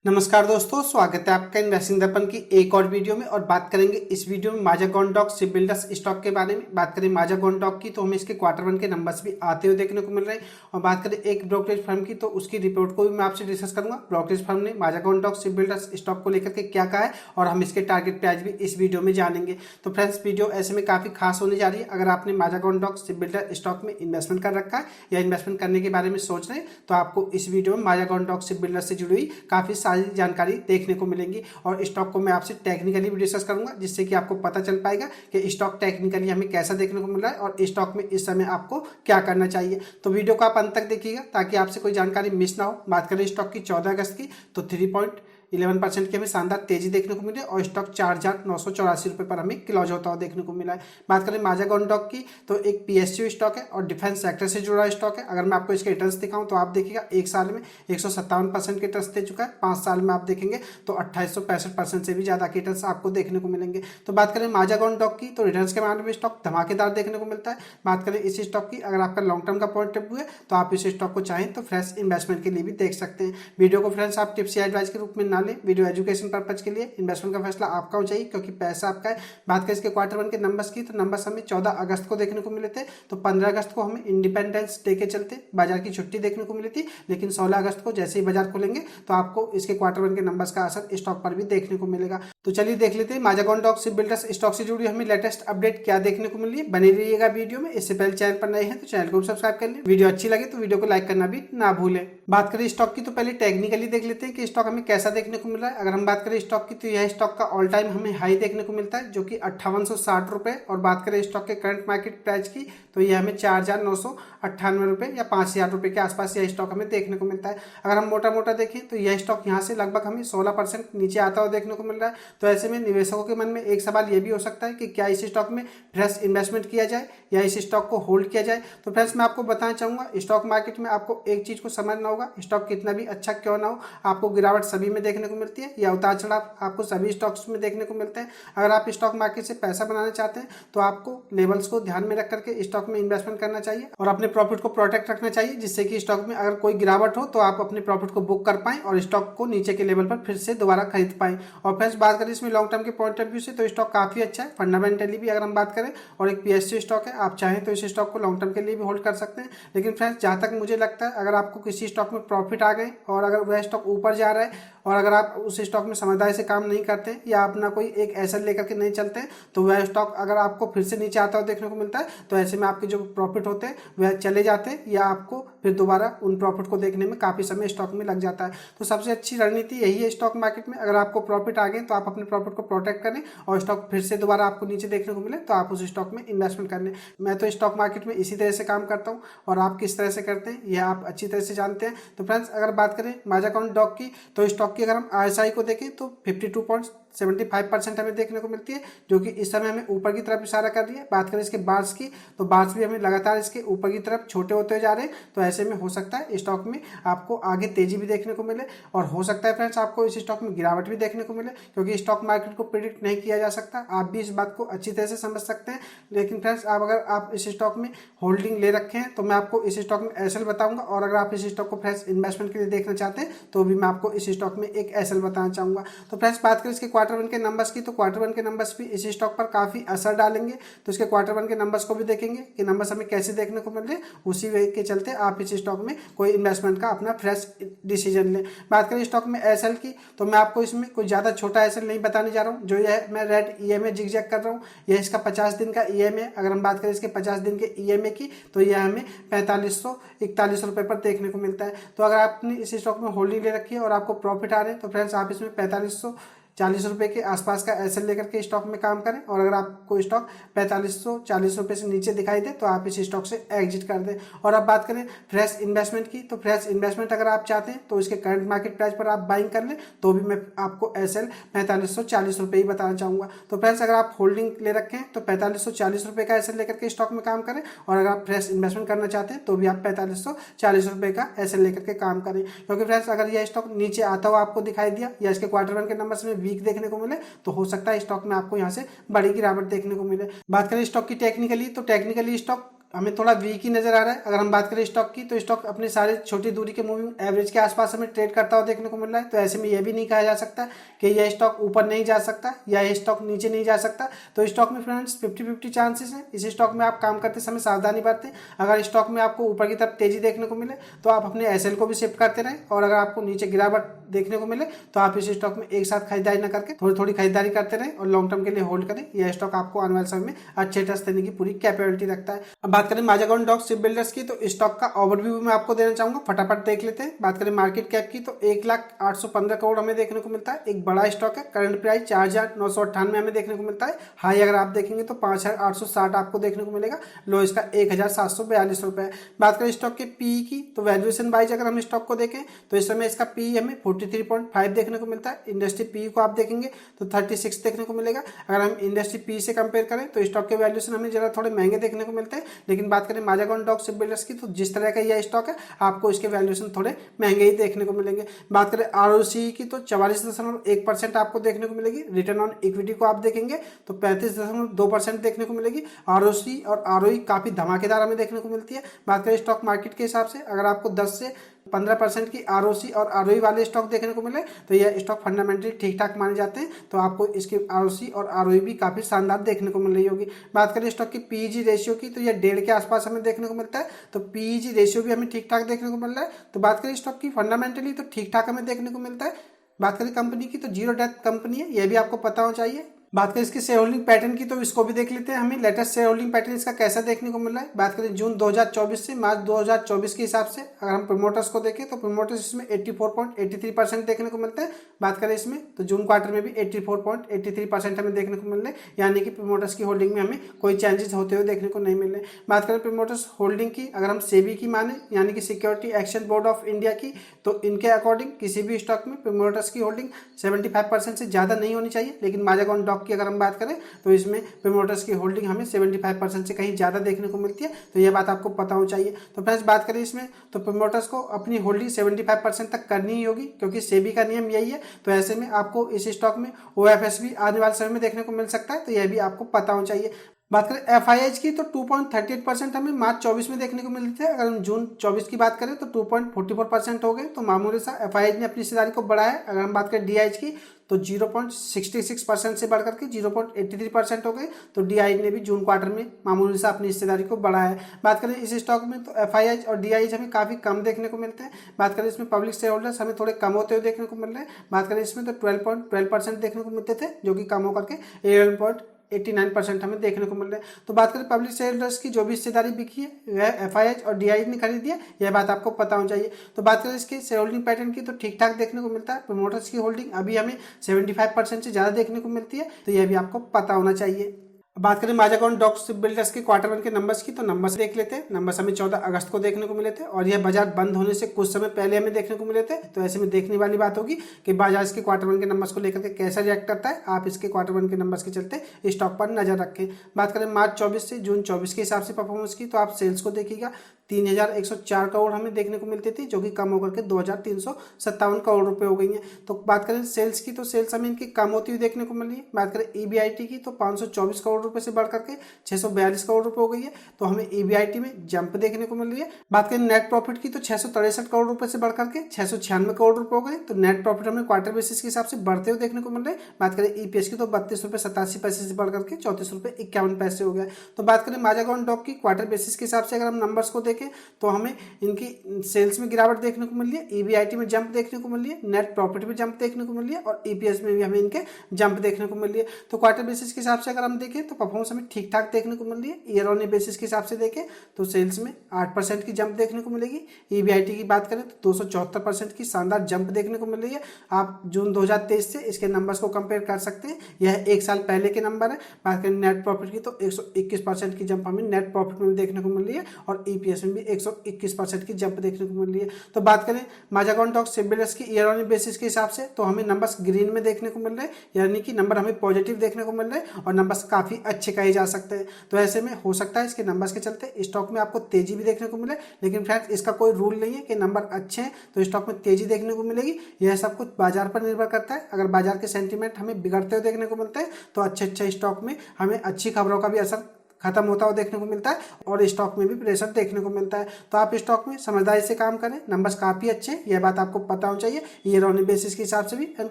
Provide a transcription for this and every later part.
नमस्कार दोस्तों, स्वागत है आपका इन्वेस्टिंग दर्पण की एक और वीडियो में। और बात करेंगे इस वीडियो में माज़ागॉन डॉक शिप बिल्डर्स स्टॉक के बारे में। बात करें माज़ागॉन डॉक की तो हमें इसके क्वार्टर वन के नंबर्स भी आते हुए देखने को मिल रहे हैं। और बात करें एक ब्रोकरेज फर्म की तो उसकी रिपोर्ट को भी मैं आपसे डिस्कस करूंगा। ब्रोकरेज फर्म ने माज़ागॉन डॉक शिप बिल्डर्स स्टॉक को लेकर के क्या कहा है और हम इसके टारगेट प्राइस भी इस वीडियो में जानेंगे। तो फ्रेंड्स, वीडियो ऐसे में काफ़ी खास होने जा रही है। अगर आपने माज़ागॉन डॉक शिप बिल्डर स्टॉक में इन्वेस्टमेंट कर रखा है या इन्वेस्टमेंट करने के बारे में सोच रहे हैं तो आपको इस वीडियो में माज़ागॉन डॉक शिप बिल्डर से जुड़ी हुई काफ़ी सारी जानकारी देखने को मिलेंगी। और स्टॉक को मैं आपसे टेक्निकली भी डिस्कस करूंगा, जिससे कि आपको पता चल पाएगा कि स्टॉक टेक्निकली हमें कैसा देखने को मिल रहा है और स्टॉक में इस समय आपको क्या करना चाहिए। तो वीडियो को आप अंत तक देखिएगा ताकि आपसे कोई जानकारी मिस ना हो। बात करें स्टॉक की 14 अगस्त की तो 3.11% की हमें शानदार तेजी देखने को मिली और स्टॉक 4,984 रुपये पर हमें क्लोज होता हुआ देखने को मिला है। बात करें माज़ागॉन डॉक की तो एक पीएसयू स्टॉक है और डिफेंस सेक्टर से जुड़ा स्टॉक है। अगर मैं आपको इसके रिटर्न्स दिखाऊं तो आप देखिएगा एक साल में 157% के रिटर्न्स दे चुका है। 5 साल में आप देखेंगे तो 2865% से भी ज़्यादा के रिटर्न्स आपको देखने को मिलेंगे। तो बात करें माज़ागॉन डॉक की तो रिटर्न्स के मामले में स्टॉक धमाकेदार देखने को मिलता है। बात करें इस स्टॉक की, अगर आपका लॉन्ग टर्म का पॉइंट ऑफ व्यू है तो आप इस स्टॉक को चाहें तो फ्रेश इन्वेस्टमेंट के लिए भी देख सकते हैं। वीडियो को फ्रेंड्स आप टिप्स या एडवाइस के रूप में ना लें। वीडियो एजुकेशन पर्पज के लिए, इन्वेस्टमेंट का फैसला आपका हो चाहिए क्योंकि पैसा आपका है। बात करें इसके क्वार्टर वन के नंबर्स की तो नंबर्स हमें 14 अगस्त को देखने को मिले थे। तो 15 अगस्त को हमें इंडिपेंडेंस डे के चलते बाजार की छुट्टी देखने को मिली थी, लेकिन 16 अगस्त को जैसे ही बाजार खुलेंगे तो आपको इसके क्वार्टर वन के नंबर्स का असर स्टॉक पर भी देखने को मिलेगा। तो चलिए देख लेते हैं माज़ागॉन डॉक शिप बिल्डर्स स्टॉक से जुड़ी हमें लेटेस्ट अपडेट क्या देखने को मिल रही है। बने रहिएगा वीडियो में। इससे पहले चैनल पर नए हैं तो चैनल को सब्सक्राइब कर लें। वीडियो अच्छी लगे तो वीडियो को लाइक करना भी ना भूलें। बात करें स्टॉक की तो पहले टेक्निकली देख लेते हैं कि स्टॉक हमें कैसा देखने को मिल रहा है। अगर हम बात करें स्टॉक की तो यह स्टॉक का ऑल टाइम हमें हाई देखने को मिलता है जो कि 5860 रुपये। और बात करें स्टॉक के करंट मार्केट प्राइस की तो यह हमें 4,998 रुपये या 5,000 रुपये के आसपास यह स्टॉक हमें देखने को मिलता है। अगर हम मोटा मोटा देखें तो यह स्टॉक यहाँ से लगभग हमें 16% नीचे आता हुआ देखने को मिल रहा है। तो ऐसे में निवेशकों के मन में एक सवाल यह भी हो सकता है कि क्या इस स्टॉक में फ्रेश इन्वेस्टमेंट किया जाए या इस स्टॉक को होल्ड किया जाए। तो फ्रेंड्स, मैं आपको बताना चाहूँगा स्टॉक मार्केट में आपको एक चीज़ को समझना होगा, स्टॉक कितना भी अच्छा क्यों ना हो आपको गिरावट सभी में देखने को मिलती है या उतार चढ़ाव आपको सभी स्टॉक्स में देखने को मिलते हैं। अगर आप स्टॉक मार्केट से पैसा बनाना चाहते हैं तो आपको लेवल्स को ध्यान में रख करके स्टॉक में इन्वेस्टमेंट करना चाहिए और अपने प्रॉफिट को प्रोटेक्ट रखना चाहिए, जिससे कि स्टॉक में अगर कोई गिरावट हो तो आप अपने प्रॉफिट को बुक कर पाएं और स्टॉक को नीचे के लेवल पर फिर से दोबारा खरीद पाएं। और फ्रेंड्स, बात करें इसमें लॉन्ग टर्म के पॉइंट ऑफ व्यू से तो स्टॉक काफ़ी अच्छा है फंडामेंटली भी अगर हम बात करें, और एक पीएसयू स्टॉक है। आप चाहें तो इस स्टॉक को लॉन्ग टर्म के लिए भी होल्ड कर सकते हैं। लेकिन फ्रेंड्स, जहाँ तक मुझे लगता है अगर आपको किसी स्टॉक में प्रॉफिट आ गए और अगर वह स्टॉक ऊपर जा रहा है और अगर आप उस स्टॉक में समझदारी से काम नहीं करते या अपना कोई एक एसेट लेकर के नहीं चलते हैं तो वह स्टॉक अगर आपको फिर से नीचे आता हुआ देखने को मिलता है तो ऐसे में आपके जो प्रॉफिट होते हैं वह चले जाते हैं या आपको फिर दोबारा उन प्रॉफिट को देखने में काफ़ी समय स्टॉक में लग जाता है। तो सबसे अच्छी रणनीति यही है स्टॉक मार्केट में, अगर आपको प्रॉफिट आ गए तो आप अपने प्रॉफिट को प्रोटेक्ट करें और स्टॉक फिर से दोबारा आपको नीचे देखने को मिले तो आप उस स्टॉक में इन्वेस्टमेंट कर लें। मैं तो स्टॉक मार्केट में इसी तरह से काम करता हूँ और आप किस तरह से करते हैं यह आप अच्छी तरह से जानते हैं। तो फ्रेंड्स, अगर बात करें माज़ागॉन डॉक की तो स्टॉक की अगर हम RSI को देखें तो 52.75% हमें देखने को मिलती है, जो कि इस समय हमें ऊपर की तरफ इशारा कर रही है। बात करें इसके बार्स की तो बार्स भी हमें लगातार इसके ऊपर की तरफ छोटे होते जा रहे हैं। तो ऐसे में हो सकता है स्टॉक में आपको आगे तेजी भी देखने को मिले और हो सकता है फ्रेंड्स आपको इस स्टॉक में गिरावट भी देखने को मिले, क्योंकि स्टॉक मार्केट को प्रिडिक्ट नहीं किया जा सकता। आप भी इस बात को अच्छी तरह से समझ सकते हैं। लेकिन फ्रेंड्स, अगर आप इस स्टॉक में होल्डिंग ले रखे हैं तो मैं आपको इस स्टॉक में एसएल बताऊंगा, और अगर आप इस स्टॉक को फ्रेंड्स इन्वेस्टमेंट के लिए देखना चाहते हैं तो भी मैं आपको इस स्टॉक में एक एसएल बताना चाहूँगा। तो फ्रेंड्स, बात करें इसके क्वार्टर वन के नंबर्स की तो क्वार्टर वन के नंबर्स भी इस स्टॉक पर काफ़ी असर डालेंगे। तो इसके क्वार्टर वन के नंबर्स को भी देखेंगे कि नंबर्स हमें कैसे देखने को मिल रहे हैं, उसी वे के चलते आप इस स्टॉक में कोई इन्वेस्टमेंट का अपना फ्रेश डिसीजन लें। बात करें स्टॉक में एसएल की तो मैं आपको इसमें कोई ज़्यादा छोटा एसएल नहीं बताने जा रहा हूँ। जो यह मैं रेड ईएमए जिगजैग कर रहा हूँ, यह इसका 50 दिन का ईएमए। अगर हम बात करें इसके 50 दिन के ईएमए की तो यह हमें 4541 रुपये पर देखने को मिलता है। तो अगर आपने इस स्टॉक में होल्डिंग ले रखी है और आपको प्रॉफिट आ रहे हैं तो फ्रेंड्स आप इसमें 4540 रुपये के आसपास का एसएल लेकर के स्टॉक में काम करें। और अगर आपको स्टॉक 4540 रुपये से नीचे दिखाई दे तो आप इस स्टॉक से एग्जिट कर दें। और अब बात करें फ्रेश इन्वेस्टमेंट की तो फ्रेश इन्वेस्टमेंट अगर आप चाहते हैं तो इसके करंट मार्केट प्राइस पर आप बाइंग कर लें तो भी मैं आपको एसएल 4540 रुपये ही बताना चाहूँगा। तो फ्रेंड्स, अगर आप होल्डिंग ले रखें तो 4540 रुपये का एसएल लेकर के स्टॉक में काम करें, और अगर आप फ्रेश इन्वेस्टमेंट करना चाहते हैं तो भी आप 4540 रुपये का एसएल लेकर के काम करें। क्योंकि फ्रेंड्स, अगर यह स्टॉक नीचे आता हुआ आपको दिखाई दिया या इसके क्वार्टर वन के नंबर्स में वीक देखने को मिले तो हो सकता है स्टॉक में आपको यहाँ से बड़ी गिरावट देखने को मिले। बात करें स्टॉक की टेक्निकली तो टेक्निकली स्टॉक हमें थोड़ा वीक ही नजर आ रहा है। अगर हम बात करें स्टॉक की, तो स्टॉक अपने सारे छोटी दूरी के मूविंग एवरेज के आसपास हमें ट्रेड करता हुआ देखने को मिल रहा है। तो ऐसे में यह भी नहीं कहा जा सकता कि यह स्टॉक ऊपर नहीं जा सकता या यह स्टॉक नीचे नहीं जा सकता। तो स्टॉक में फ्रेंड्स 50-50 चांसेस हैं। इस स्टॉक में आप काम करते समय सावधानी बरतें। अगर स्टॉक में आपको ऊपर की तरफ तेजी देखने को मिले तो आप अपने एसएल को भी शिफ्ट करते रहें, और अगर आपको नीचे गिरावट देखने को मिले तो आप इस स्टॉक में एक साथ खरीदारी न करके थोड़ी थोड़ी खरीदारी करते रहें और लॉन्ग टर्म के लिए होल्ड करें। यह स्टॉक आपको आने वाले समय में अच्छे रिटर्न्स देने की पूरी कैपेबिलिटी रखता है। अब बात करें माजागॉन डॉक शिप बिल्डर्स की, तो स्टॉक का ओवरव्यू मैं आपको देना चाहूंगा, फटाफट देख लेते हैं। बात करें मार्केट कैप की, तो 1,0815 करोड़ हमें देखने को मिलता है। एक बड़ा स्टॉक है। करंट प्राइस 4,998 हमें देखने को मिलता है। हाई अगर आप देखेंगे तो 5,860 आपको देखने को मिलेगा। लो इसका 1,742 रुपए। बात करें स्टॉक के पी की, तो वैल्यूएशन वाइज अगर हम स्टॉक को देखें तो इस समय इसका पी हमें 43.5 देखने को मिलता है। इंडस्ट्री पी को आप देखेंगे तो 36 देखने को मिलेगा। अगर हम इंडस्ट्री पी से कंपेयर करें तो स्टॉक के वैल्यूएशन हमें जरा थोड़े महंगे देखने को मिलते हैं। लेकिन बात करें माजागॉन डॉक शिप बिल्डर्स की, तो जिस तरह का यह स्टॉक है आपको इसके वैल्यूएशन थोड़े महंगे ही देखने को मिलेंगे। बात करें आरओसी की, तो 44.1% आपको देखने को मिलेगी। रिटर्न ऑन इक्विटी को आप देखेंगे तो 35.2% देखने को मिलेगी। आरओसी और आरओई काफी धमाकेदार हमें देखने को मिलती है। बात करें स्टॉक मार्केट के हिसाब से, अगर आपको 10 से 15% की आरओसी और आरओई वाले स्टॉक देखने को मिले तो यह स्टॉक फंडामेंटली ठीक ठाक माने जाते हैं। तो आपको इसकी आरओसी और आरओई भी काफी शानदार देखने को मिल रही होगी। बात करें स्टॉक की पीईजी रेशियो की, तो यह 1.5 के आसपास हमें देखने को मिलता है। तो पीईजी रेशियो भी हमें ठीक ठाक देखने को मिल रहा है। तो बात करें स्टॉक की फंडामेंटली तो ठीक ठाक हमें देखने को मिलता है। बात करें कंपनी की, तो जीरो डेट कंपनी है, यह भी आपको पता होना चाहिए। बात करें इसके शेयर होल्डिंग पैटर्न की, तो इसको भी देख लेते हैं। हमें लेटेस्ट शेयर होल्डिंग पैटर्न इसका कैसा देखने को मिल रहा है। बात करें जून 2024 से मार्च 2024 के हिसाब से, अगर हम प्रमोटर्स को देखें तो प्रमोटर्स इसमें 84.83% देखने को मिलते हैं। बात करें इसमें तो जून क्वार्टर में भी 84.83% हमें देखने को मिल रहे हैं, यानी कि प्रमोटर्स की होल्डिंग में हमें कोई चेंजेस होते हुए देखने को नहीं मिल रहे। बात करें प्रमोटर्स होल्डिंग की, अगर हम सेबी की माने यानी कि security exchange board of India की, तो इनके अकॉर्डिंग किसी भी स्टॉक में प्रमोटर्स की होल्डिंग 75% से ज्यादा नहीं होनी चाहिए। लेकिन माजागॉन डॉक की अगर हम बात करें तो इसमें प्रमोटर्स की होल्डिंग हमें 75% से कहीं ज्यादा देखने को मिलती है। तो यह बात आपको पता होनी चाहिए। तो फ्रेंड्स बात करें इसमें तो प्रमोटर्स को अपनी होल्डिंग 75% तक करनी ही होगी, क्योंकि सेबी का नियम यही है। तो ऐसे में आपको इस स्टॉक में ओएफएस भी आने वाले समय में देखने को मिल सकता है। तो यह भी आपको पता होना चाहिए। बात करें एफआईएच की, तो 2.38% हमें मार्च 24 में देखने को मिलते थे। अगर हम जून 24 की बात करें तो 2.44% हो गए। तो मामूली सा एफआईएच ने अपनी हिस्सेदारी को बढ़ाया। अगर हम बात करें डीआईएच की, तो 0.66% से बढ़कर के 0.83% हो गए। तो डीआईएच ने भी जून क्वार्टर में मामूली सा अपनी हिस्सेदारी को बढ़ाया है। बात करें इस स्टॉक में, तो एफआईएच और डीआईएच हमें काफी कम देखने को मिलते हैं। बात करें इसमें पब्लिक शेयर होल्डर्स हमें थोड़े कम होते हुए देखने को मिल रहे हैं। बात करें इसमें तो 12.12% देखने को मिलते थे, जो कि कम होकर के 11.89% हमें देखने को मिल रहा है। तो बात करें पब्लिक शेयरहोल्डर्स की, जो भी हिस्सेदारी बिकी है वह एफआईएच और डीआईएच ने खरीदी है, यह बात आपको पता होनी चाहिए। तो बात करें इसके शेयर होल्डिंग पैटर्न की, तो ठीक ठाक देखने को मिलता है। प्रमोटर्स की होल्डिंग अभी हमें 75% से ज्यादा देखने को मिलती है। तो यह भी आपको पता होना चाहिए। बात करें माजागॉन डॉक शिप बिल्डर्स के क्वार्टर 1 के नंबर्स की, तो नंबर्स देख लेते हैं। नंबर्स हमें 14 अगस्त को देखने को मिले थे और यह बाजार बंद होने से कुछ समय पहले हमें देखने को मिले थे। तो ऐसे में देखने वाली बात होगी कि बाजार इसके क्वार्टर 1 के नंबर्स को लेकर के कैसा रिएक्ट करता है। आप इसके क्वार्टर 1 के नंबर्स के चलते स्टॉक पर नजर रखें। बात करें मार्च 24 से जून 24 के हिसाब से परफॉर्मेंस की, तो आप सेल्स को देखिएगा 3,104 करोड़ हमें देखने को मिलती थी, जो कि कम होकर के 2,357 करोड़ रुपए हो गई है। तो बात करें सेल्स की, तो सेल्स हमें इनकी कम होती हुई देखने को मिल रही है। बात करें ईबीआईटी की, तो 524 करोड़ रुपए से बढ़कर के 642 करोड़ रुपए हो गई है। तो हमें ईबीआईटी में जंप देखने को मिल रही है। बात करें नेट प्रॉफिट की, तो 663 करोड़ रुपए से बढ़कर के 696 करोड़ रुपए हो गए। तो नेट प्रॉफिट हमें क्वार्टर बेसिस के हिसाब से बढ़ते हुए देखने को मिल रहे हैं। बात करें ईपीएस की, तो 32.87 से बढ़कर के 34.51 हो गया। तो बात करें माजागॉन डॉक की क्वार्टर बेसिस के हिसाब से अगर हम नंबर्स को देखें तो हमें इनकी सेल्स में गिरावट देखने को मिल रही है, ईबीआईटी में जंप देखने को मिल रही है, नेट प्रॉफिट में जंप देखने को मिल रही है और ईपीएस में भी हमें इनके जंप देखने को मिल रही है। तो क्वार्टर बेसिस के हिसाब से अगर हम देखें तो परफॉर्मेंस हमें ठीक ठाक देखने को मिल रही है। ईयर ऑन बेसिस के हिसाब से देखें तो सेल्स में 8% की जंप देखने को मिलेगी। ईबीआईटी की बात करें तो 274% की शानदार जंप देखने को मिल रही है। आप जून 2023 से इसके नंबर्स को कंपेयर कर सकते हैं, यह एक साल पहले के नंबर है। बात करें नेट प्रॉफिट की, तो 121% की जंप हमें नेट प्रॉफिट में देखने को मिल रही है और ईपीएस में भी 121% की जंप देखने को मिल रही है। तो बात करें माजागॉन डॉक शिप बिल्डर्स की ईयर ऑन बेसिस के हिसाब से, तो हमें नंबर्स ग्रीन में देखने को मिल रहे हैं, यानी कि नंबर हमें पॉजिटिव देखने को मिल रहे हैं और नंबर्स काफी अच्छे कहे जा सकते हैं। तो ऐसे में हो सकता है इसके नंबर्स के चलते स्टॉक में आपको तेजी भी देखने को मिले, लेकिन फ्रेंड्स इसका कोई रूल नहीं है कि नंबर अच्छे हैं तो स्टॉक में तेजी देखने को मिलेगी। यह सब कुछ बाजार पर निर्भर करता है। अगर बाजार के सेंटीमेंट हमें बिगड़ते हुए देखने को मिलते हैं तो अच्छे स्टॉक में हमें अच्छी खबरों का भी असर खत्म होता हुआ देखने को मिलता है और स्टॉक में भी प्रेशर देखने को मिलता है। तो आप स्टॉक में समझदारी से काम करें, नंबर्स काफ़ी अच्छे हैं, यह बात आपको पता होना चाहिए ईयर ऑन बेसिस के हिसाब से भी एंड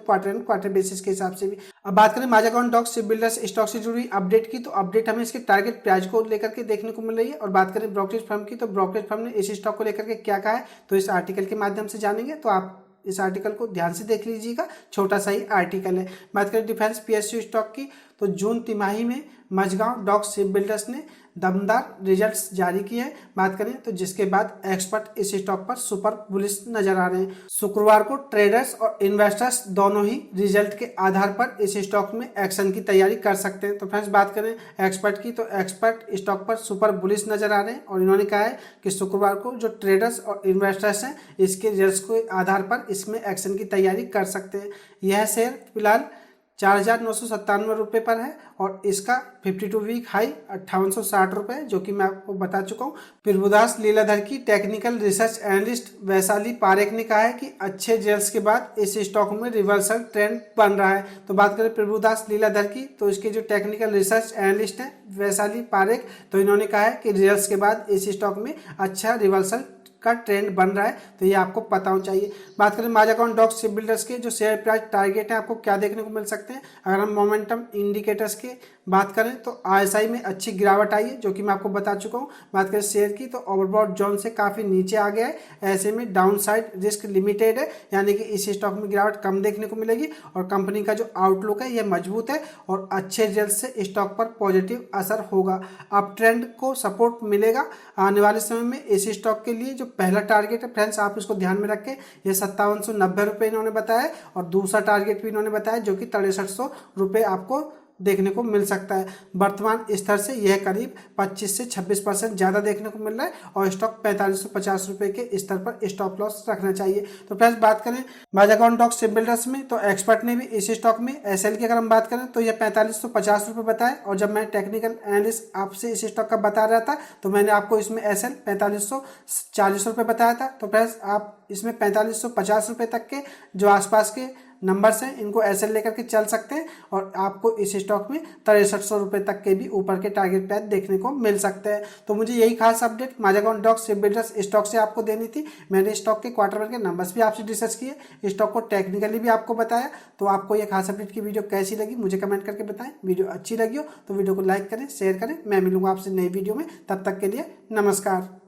क्वार्टर बेसिस के हिसाब से भी। अब बात करें माज़ागॉन डॉक्स शिप बिल्डर्स स्टॉक से जुड़ी अपडेट की, तो अपडेट हमें इसके टारगेट प्राइस को लेकर के देखने को मिल रही है। और बात करें ब्रोकरेज फर्म की, तो ब्रोकरेज फर्म ने इस स्टॉक को लेकर के क्या कहा है तो इस आर्टिकल के माध्यम से जानेंगे। तो आप इस आर्टिकल को ध्यान से देख लीजिएगा, छोटा सा ही आर्टिकल है। बात करें डिफेंस पीएसयू स्टॉक की, तो जून तिमाही में माझगांव डॉक्स शिप बिल्डर्स ने दमदार रिजल्ट्स जारी किए हैं। बात करें तो जिसके बाद एक्सपर्ट इस स्टॉक पर सुपर बुलिश नजर आ रहे हैं। शुक्रवार को ट्रेडर्स और इन्वेस्टर्स दोनों ही रिजल्ट के आधार पर इस स्टॉक में एक्शन की तैयारी कर सकते हैं। तो फ्रेंड्स बात करें एक्सपर्ट की, तो एक्सपर्ट स्टॉक पर सुपर बुलिश नजर आ रहे हैं और इन्होंने कहा है कि शुक्रवार को जो ट्रेडर्स और इन्वेस्टर्स हैं इसके रिजल्ट के आधार पर इसमें एक्शन की तैयारी कर सकते हैं। यह शेयर फिलहाल 4,997 रुपये पर है और इसका 52 वीक हाई 5860 रुपये, जो कि मैं आपको बता चुका हूँ। प्रभुदास लीलाधर की technical research analyst Vaishali Parekh ने कहा है कि अच्छे रिजल्ट्स के बाद इस स्टॉक में रिवर्सल ट्रेंड बन रहा है। तो बात करें प्रभुदास लीलाधर की, तो इसके जो टेक्निकल रिसर्च एनालिस्ट हैं वैशाली पारेख, तो इन्होंने कहा है कि रिजल्ट्स के बाद इस स्टॉक में अच्छा रिवर्सल का ट्रेंड बन रहा है। तो ये आपको पता होना चाहिए। बात करें माझागॉन डॉक्स शिप बिल्डर्स के जो शेयर प्राइस टारगेट है आपको क्या देखने को मिल सकते हैं। अगर हम मोमेंटम इंडिकेटर्स की बात करें तो आरएसआई में अच्छी गिरावट आई है, जो कि मैं आपको बता चुका हूँ। बात करें शेयर की, तो ओवरबॉट जोन से काफ़ी नीचे आ गया है, ऐसे में डाउन साइड रिस्क लिमिटेड है, यानी कि इस स्टॉक में गिरावट कम देखने को मिलेगी और कंपनी का जो आउटलुक है यह मजबूत है और अच्छे रिजल्ट से स्टॉक पर पॉजिटिव असर होगा। अप ट्रेंड को सपोर्ट मिलेगा आने वाले समय में। इस स्टॉक के लिए जो पहला टारगेट है फ्रेंड्स, आप इसको ध्यान में रखें, ये 5790 रुपये इन्होंने बताया और दूसरा टारगेट भी इन्होंने बताया जो कि 6300 रुपये आपको देखने को मिल सकता है। वर्तमान स्तर से यह करीब 25 से 26% ज़्यादा देखने को मिल रहा है और स्टॉक 4550 रुपये के स्तर पर स्टॉप लॉस रखना चाहिए। तो फ्रेंड्स बात करें माझागॉन डॉक्स शिप बिल्डर्स में, तो एक्सपर्ट ने भी इस स्टॉक में एसएल की अगर हम बात करें तो यह 4550 रुपये बताया और जब मैं टेक्निकल एनालिस्ट आपसे इस स्टॉक का बता रहा था तो मैंने आपको इसमें एसएल 4540 रुपये बताया था। तो फ्रेंड्स आप इसमें 4550 रुपये तक के जो आसपास के नंबर्स हैं इनको ऐसे लेकर के चल सकते हैं और आपको इस स्टॉक में 6300 रुपये तक के भी ऊपर के टारगेट प्राइस देखने को मिल सकते हैं। तो मुझे यही खास update Mazagon docks shipbuilders stock से आपको देनी थी। मैंने स्टॉक के क्वार्टर वन के नंबर्स भी आपसे डिस्कस किए, स्टॉक को टेक्निकली भी आपको बताया। तो आपको ये खास अपडेट की वीडियो कैसी लगी मुझे कमेंट करके बताएं। वीडियो अच्छी लगी हो तो वीडियो को लाइक करें, शेयर करें। मैं मिलूंगा आपसे नई वीडियो में, तब तक के लिए नमस्कार।